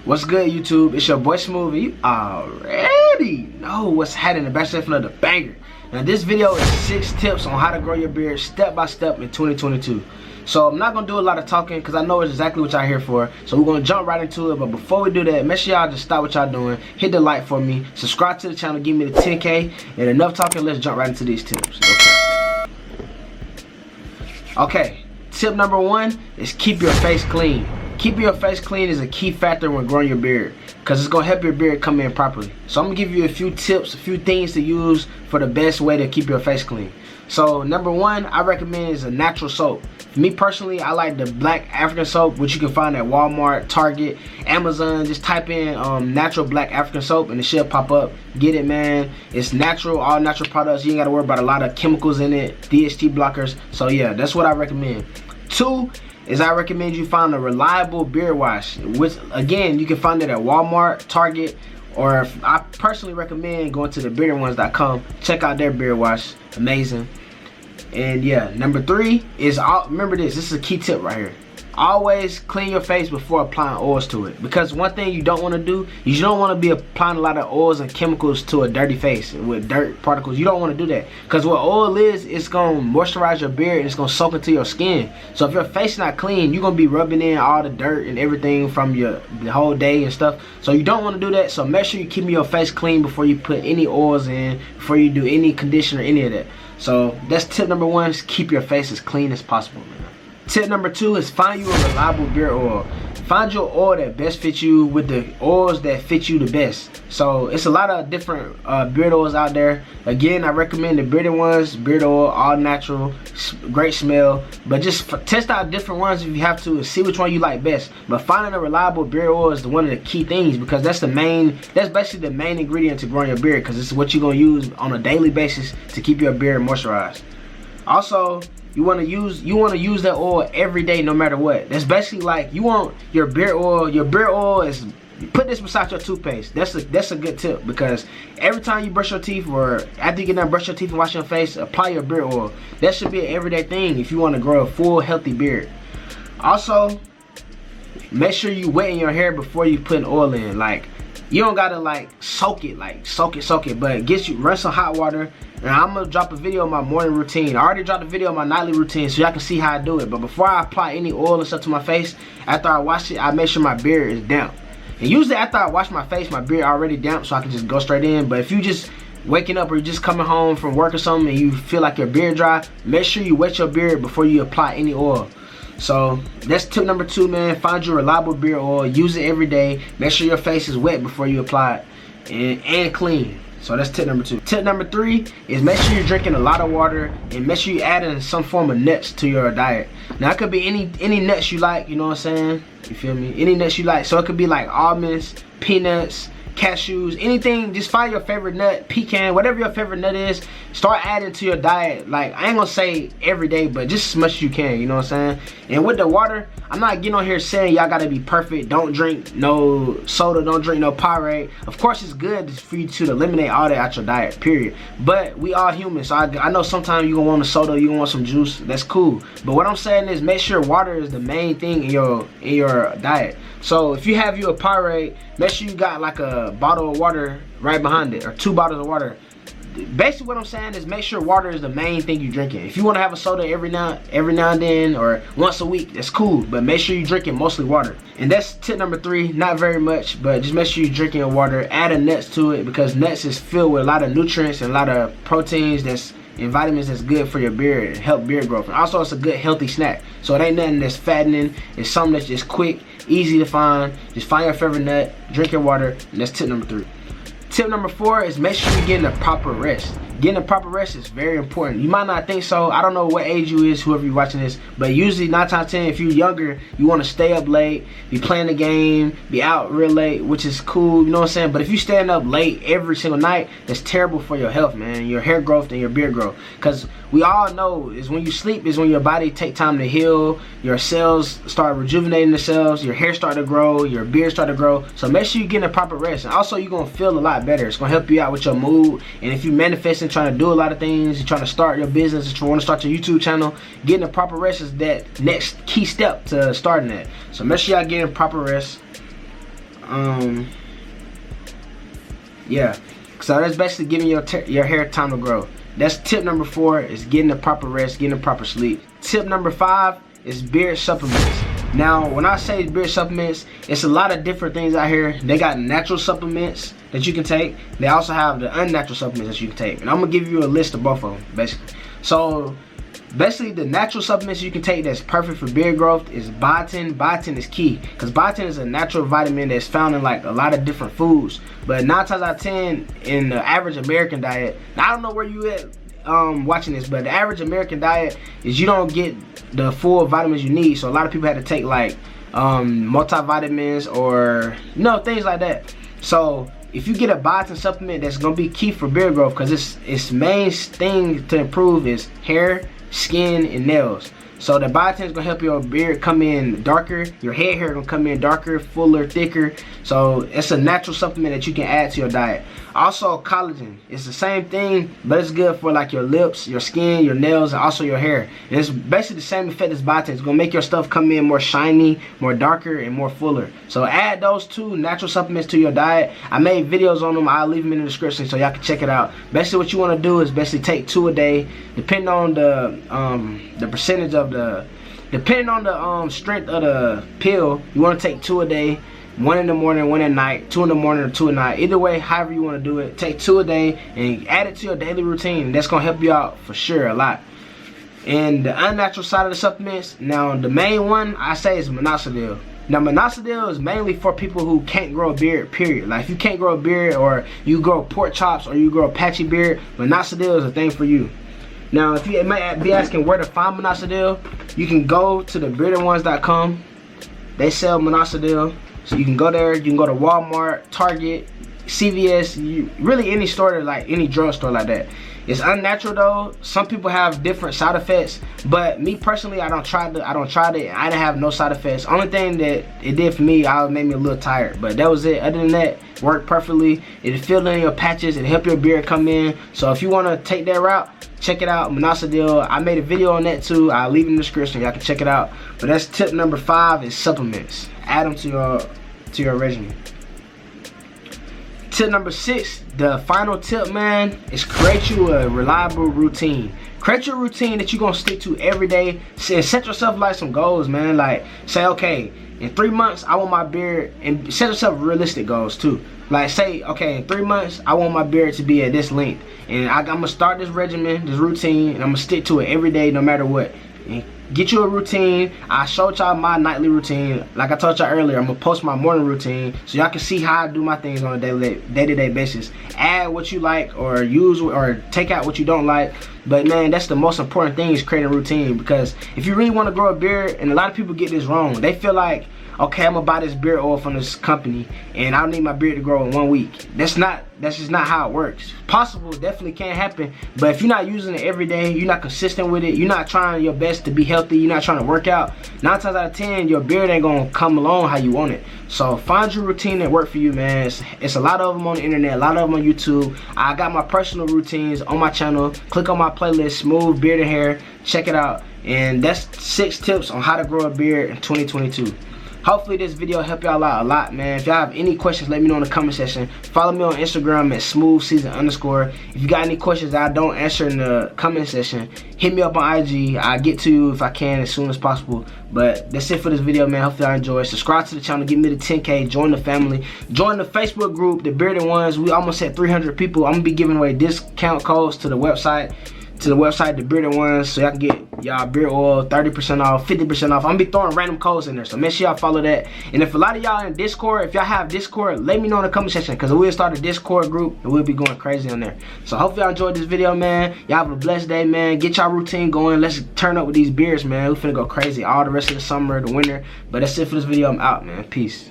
What's good, YouTube? It's your boy Smoothie. You already know what's happening. The best of the banger. Now this video is 6 tips on how to grow your beard step by step in 2022. So I'm not gonna do a lot of talking because I know it's exactly what y'all here for. So we're gonna jump right into it. But before we do that, make sure y'all just stop what y'all doing, hit the like for me, subscribe to the channel, give me the 10K, and enough talking. Let's jump right into these tips. Okay. Tip number 1 is keep your face clean. Keeping your face clean is a key factor when growing your beard because it's going to help your beard come in properly. So I'm going to give you a few tips, a few things to use for the best way to keep your face clean. So number 1 I recommend is a natural soap. For me personally, I like the black African soap, which you can find at Walmart, Target, Amazon. Just type in natural black African soap and it should pop up. Get it, man. It's natural, all natural products. You ain't got to worry about a lot of chemicals in it, DHT blockers. So yeah, that's what I recommend. 2 is I recommend you find a reliable beard wash, which again you can find it at Walmart, Target, or I personally recommend going to thebeardones.com. Check out their beard wash, amazing. And yeah, number 3 is, remember this is a key tip right here. Always clean your face before applying oils to it, because one thing you don't want to do is you don't want to be applying a lot of oils and chemicals to a dirty face with dirt particles. You don't want to do that, because what oil is, it's going to moisturize your beard and it's going to soak into your skin. So if your face is not clean, you're going to be rubbing in all the dirt and everything from the whole day and stuff. So you don't want to do that. So make sure you keep your face clean before you put any oils in, before you do any conditioner, any of that. So that's tip number 1, is keep your face as clean as possible, man. Tip number 2 is find you a reliable beard oil. Find your oil that best fits you with the oils that fit you the best. So it's a lot of different beard oils out there. Again, I recommend the Bearded Ones, beard oil, all natural, great smell. But just test out different ones if you have to and see which one you like best. But finding a reliable beard oil is one of the key things, because that's basically the main ingredient to growing your beard, because it's what you're gonna use on a daily basis to keep your beard moisturized. Also, you want to use that oil every day, no matter what. That's basically like, you want your beard oil. Your beard oil is, put this beside your toothpaste. That's a good tip, because every time you brush your teeth, or after you get done brush your teeth and wash your face, apply your beard oil. That should be an everyday thing if you want to grow a full healthy beard. Also, make sure you wet in your hair before you put oil in. Like, you don't gotta like soak it, but run some hot water. And I'm gonna drop a video of my morning routine. I already dropped a video of my nightly routine, so y'all can see how I do it. But before I apply any oil and stuff to my face, after I wash it, I make sure my beard is damp. And usually after I wash my face, my beard already damp, so I can just go straight in. But if you just waking up or you're just coming home from work or something and you feel like your beard dry, make sure you wet your beard before you apply any oil. So that's tip number 2, man. Find your reliable beard oil, use it every day. Make sure your face is wet before you apply it, and clean. So that's tip number 2. Tip number 3 is make sure you're drinking a lot of water, and make sure you add in some form of nuts to your diet. Now it could be any nuts you like, you know what I'm saying? You feel me? Any nuts you like. So it could be like almonds, peanuts, cashews, anything. Just find your favorite nut, pecan, whatever your favorite nut is. Start adding to your diet. Like, I ain't gonna say every day, but just as much as you can, you know what I'm saying? And with the water, I'm not getting on here saying y'all gotta be perfect. Don't drink no soda, don't drink no Powerade. Of course it's good for you to eliminate all that out your diet, period. But we all human, so I know sometimes you're gonna want a soda, you gonna want some juice. That's cool. But what I'm saying is, make sure water is the main thing in your diet. So if you have you a Powerade, make sure you got like a bottle of water right behind it, or 2 bottles of water. Basically what I'm saying is, make sure water is the main thing you're drinking. If you want to have a soda every now and then, or once a week, that's cool, but make sure you're drinking mostly water. And that's tip number 3. Not very much, but just make sure you're drinking your water. Add a nuts to it, because nuts is filled with a lot of nutrients and a lot of proteins and vitamins that's good for your beard and help beard growth. And also, it's a good healthy snack, so it ain't nothing that's fattening. It's something that's just quick, easy to find. Just find your favorite nut, drink your water, and that's tip number 3. Tip number 4 is make sure you're getting a proper rest. Getting a proper rest is very important. You might not think so. I don't know what age you is, whoever you're watching this, but usually 9 times 10, if you're younger, you want to stay up late, be playing the game, be out real late, which is cool, you know what I'm saying? But if you staying up late every single night, that's terrible for your health, man, your hair growth and your beard growth. Because we all know is when you sleep is when your body take time to heal, your cells start rejuvenating themselves, your hair start to grow, your beard start to grow. So make sure you're getting a proper rest. And also, you're going to feel a lot better. It's going to help you out with your mood. And if you're manifesting, trying to do a lot of things, you're trying to start your business, if you want to start your YouTube channel, getting a proper rest is that next key step to starting that. So make sure y'all getting proper rest. Yeah, so that's basically giving your hair time to grow. That's tip number 4, is getting the proper rest, getting the proper sleep. Tip number 5 is beard supplements. Now, when I say beard supplements, it's a lot of different things out here. They got natural supplements that you can take. They also have the unnatural supplements that you can take. And I'm gonna give you a list of both of them, basically. So, basically, the natural supplements you can take that's perfect for beard growth is biotin. Biotin is key, because biotin is a natural vitamin that's found in like a lot of different foods. But 9 times out of 10 in the average American diet, I don't know where you at watching this, but the average American diet is you don't get the full vitamins you need. So a lot of people had to take like multivitamins or things like that. So if you get a biotin supplement, that's gonna be key for beard growth, because its main thing to improve is hair, skin, and nails. So the biotin is gonna help your beard come in darker, your head hair gonna come in darker, fuller, thicker. So it's a natural supplement that you can add to your diet. Also, collagen, it's the same thing, but it's good for like your lips, your skin, your nails, and also your hair. And it's basically the same effect as biotin. It's gonna make your stuff come in more shiny, more darker, and more fuller. So add those 2 natural supplements to your diet. I made videos on them. I'll leave them in the description so y'all can check it out. Basically what you want to do is basically take 2 a day, depending on the percentage of depending on the strength of the pill. You want to take 2 a day, 1 in the morning, 1 at night, 2 in the morning or 2 at night. Either way, however you want to do it, take 2 a day and add it to your daily routine. That's gonna help you out for sure a lot. And the unnatural side of the supplements, now the main one I say is minoxidil. Now minoxidil is mainly for people who can't grow a beard, period. Like if you can't grow a beard, or you grow pork chops, or you grow a patchy beard, minoxidil is a thing for you. Now, if you might be asking where to find minoxidil, you can go to the beardedones.com. They sell minoxidil, so you can go there. You can go to Walmart, Target, CVS, really any store, like any drugstore like that. It's unnatural though. Some people have different side effects, but me personally, I don't try it. I didn't have no side effects. Only thing that it did for me, it made me a little tired, but that was it. Other than that, it worked perfectly. It filled in your patches. It helped your beard come in. So if you want to take that route, check it out, minoxidil. I made a video on that too. I'll leave it in the description. Y'all can check it out. But that's tip number 5 is supplements. Add them to your regimen. Tip number 6, the final tip, man, is create you a reliable routine. Create your routine that you're gonna stick to every day. Set yourself like some goals, man. Like say, okay, in 3 months I want my beard, and set yourself realistic goals too. Like say, okay, in 3 months I want my beard to be at this length, and I'm gonna start this regimen, this routine, and I'm gonna stick to it every day no matter what. And get you a routine. I showed y'all my nightly routine. Like I told y'all earlier, I'm gonna post my morning routine so y'all can see how I do my things on a day-to-day basis. Add what you like, or use or take out what you don't like. But man, that's the most important thing, is creating a routine. Because if you really want to grow a beard, and a lot of people get this wrong, they feel like, okay, I'm gonna buy this beard oil from this company and I don't need my beard to grow in 1 week. That's just not how it works. Possible, definitely can happen, but if you're not using it every day, you're not consistent with it, you're not trying your best to be healthy, you're not trying to work out, 9 times out of 10 your beard ain't gonna come along how you want it. So find your routine that work for you, man. It's a lot of them on the internet, a lot of them on YouTube. I got my personal routines on my channel. Click on my playlist, Smooth Beard and Hair, check it out. And that's 6 tips on how to grow a beard in 2022. Hopefully this video helped y'all out a lot, man. If y'all have any questions, let me know in the comment section. Follow me on Instagram at smoothseason_. If you got any questions that I don't answer in the comment section, hit me up on IG. I'll get to you if I can as soon as possible. But that's it for this video, man. Hopefully y'all enjoy. Subscribe to the channel, get me to 10K, join the family. Join the Facebook group, The Bearded Ones. We almost at 300 people. I'm gonna be giving away discount codes to the website. The Bearded Ones, so y'all can get y'all beard oil 30% off, 50% off. I'm gonna be throwing random codes in there, so make sure y'all follow that. And if a lot of y'all in Discord, if y'all have Discord, let me know in the comment section, because we'll start a Discord group and we'll be going crazy on there. So hopefully y'all enjoyed this video, man. Y'all have a blessed day, man. Get y'all routine going. Let's turn up with these beards, man. We finna go crazy all the rest of the summer, the winter. But that's it for this video. I'm out, man. Peace.